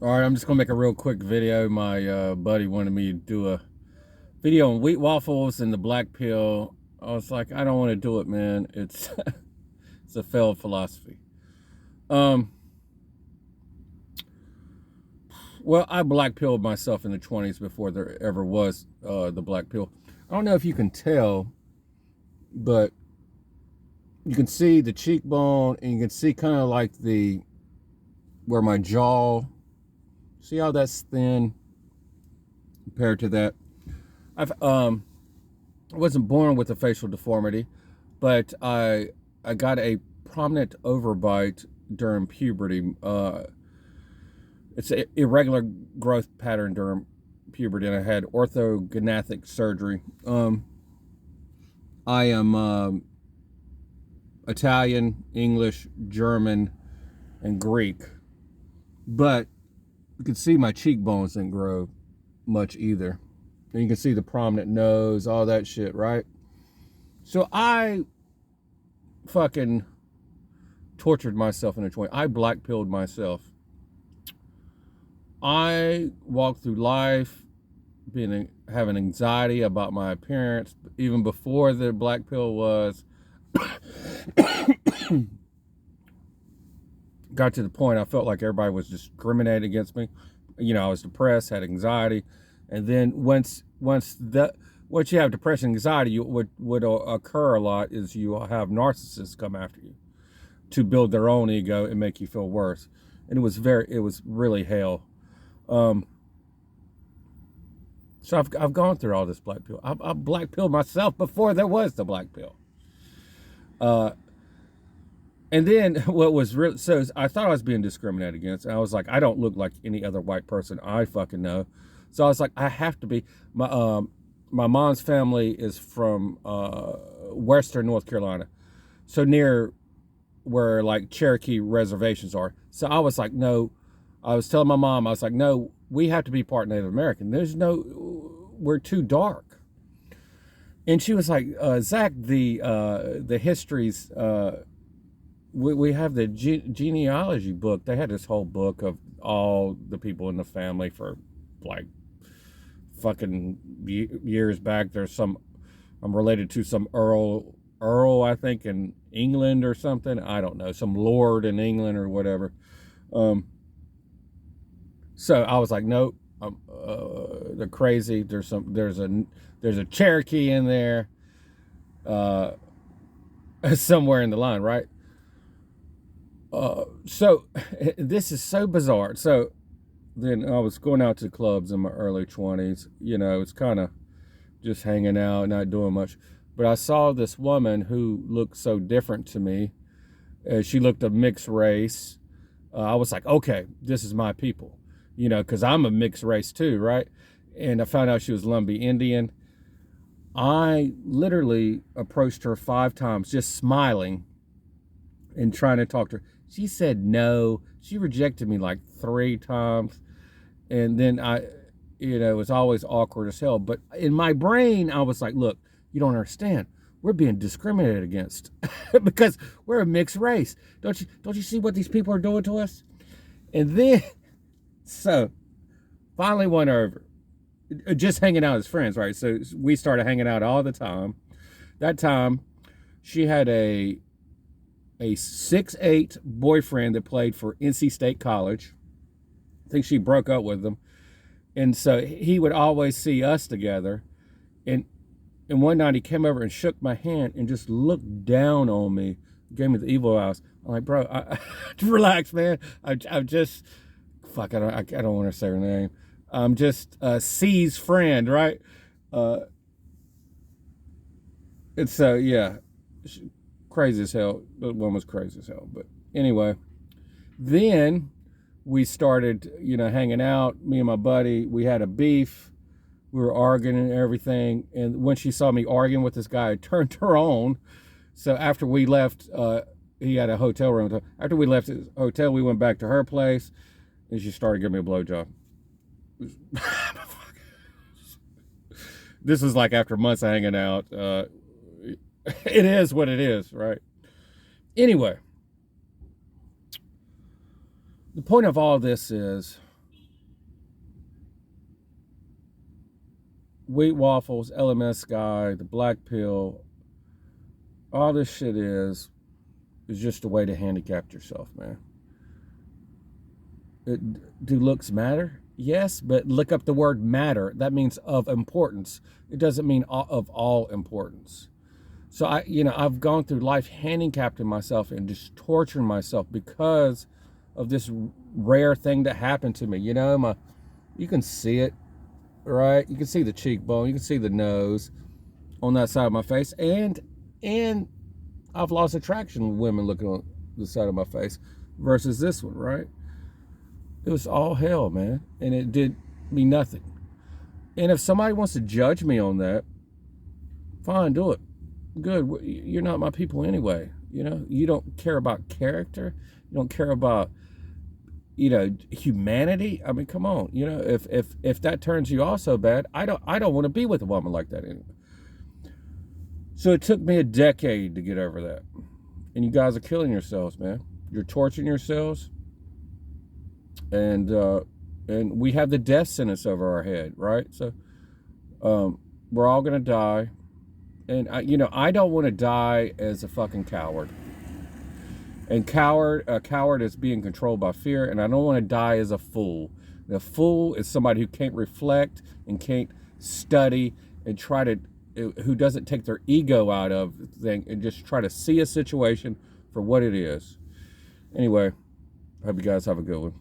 All right, I'm just gonna make a real quick video. My buddy wanted me to do a video on Wheatwaffles and the black pill. I was like, I don't want to do it, man. It's it's a failed philosophy. Um, well, I black pilled myself in the 20s before there ever was the black pill. I don't know if you can tell, but you can see the cheekbone, and you can see kind of like the where my jaw. See how that's thin compared to that. I've I wasn't born with a facial deformity, but I got a prominent overbite during puberty. It's an irregular growth pattern during puberty, and I had orthognathic surgery. I am Italian, English, German, and Greek, but you can see my cheekbones didn't grow much either. And you can see the prominent nose, all that shit, right? So I fucking tortured myself in the 20s. I black pilled myself. I walked through life having anxiety about my appearance even before the black pill was. Got to the point I felt like everybody was discriminating against me. You know, I was depressed, had anxiety, and then once you have depression, anxiety, would occur a lot is you have narcissists come after you to build their own ego and make you feel worse. And it was really hell. Um, so I've gone through all this black pill. I black pilled myself before there was the black pill. Uh, and then what was real? So I thought I was being discriminated against. And I was like, I don't look like any other white person I fucking know. So I was like, I have to be. My mom's family is from Western North Carolina, so near where like Cherokee reservations are. So I was like, no. I was telling my mom, I was like, no, we have to be part Native American. We're too dark. And she was like, Zach, the histories, we have the genealogy book. They had this whole book of all the people in the family for like fucking years back. I'm related to some Earl, I think, in England or something. I don't know, some lord in England or whatever. So I was like, nope, they're crazy. There's a Cherokee in there, uh, somewhere in the line, right? So this is so bizarre. So then I was going out to clubs in my early 20s. You know, it's kind of just hanging out, not doing much. But I saw this woman who looked so different to me. She looked a mixed race. I was like, okay, this is my people, you know, because I'm a mixed race too, right? And I found out she was Lumbee Indian. I literally approached her 5 times, just smiling and trying to talk to her. She said no. She rejected me like 3 times. And then it was always awkward as hell. But in my brain, I was like, look, you don't understand. We're being discriminated against because we're a mixed race. Don't you see what these people are doing to us? And then, so finally won over. Just hanging out as friends, right? So we started hanging out all the time. That time, she had a 6'8" boyfriend that played for NC State College. I think she broke up with him. And so he would always see us together. And one night he came over and shook my hand and just looked down on me, gave me the evil eyes. I'm like, bro, relax, man. I'm just, fuck, I don't want to say her name. I'm just C's friend, right? And so, yeah, crazy as hell. The one was crazy as hell. But anyway, then we started, hanging out. Me and my buddy, we had a beef. We were arguing and everything. And when she saw me arguing with this guy, it turned her on. So after we left, he had a hotel room. After we left his hotel, we went back to her place, and she started giving me a blowjob. This was like after months of hanging out. It is what it is, right? Anyway, the point of all this is Wheatwaffles, LMS guy, the black pill, all this shit is just a way to handicap yourself, man. Do looks matter? Yes, but look up the word matter. That means of importance. It doesn't mean of all importance. So I've gone through life handicapping myself and just torturing myself because of this rare thing that happened to me. You can see it, right? You can see the cheekbone, you can see the nose on that side of my face, and I've lost attraction with women looking on the side of my face versus this one, right? It was all hell, man, and it did me nothing. And if somebody wants to judge me on that, fine, do it. Good. You're not my people anyway. You don't care about character. You don't care about humanity. I mean, come on. If that turns you off so bad, I don't want to be with a woman like that anyway. So it took me a decade to get over that. And you guys are killing yourselves, man. You're torturing yourselves. And we have the death sentence over our head, right? So we're all gonna die. And I don't want to die as a fucking coward. And a coward is being controlled by fear, and I don't want to die as a fool. A fool is somebody who can't reflect and can't study and who doesn't take their ego out of the thing and just try to see a situation for what it is. Anyway, I hope you guys have a good one.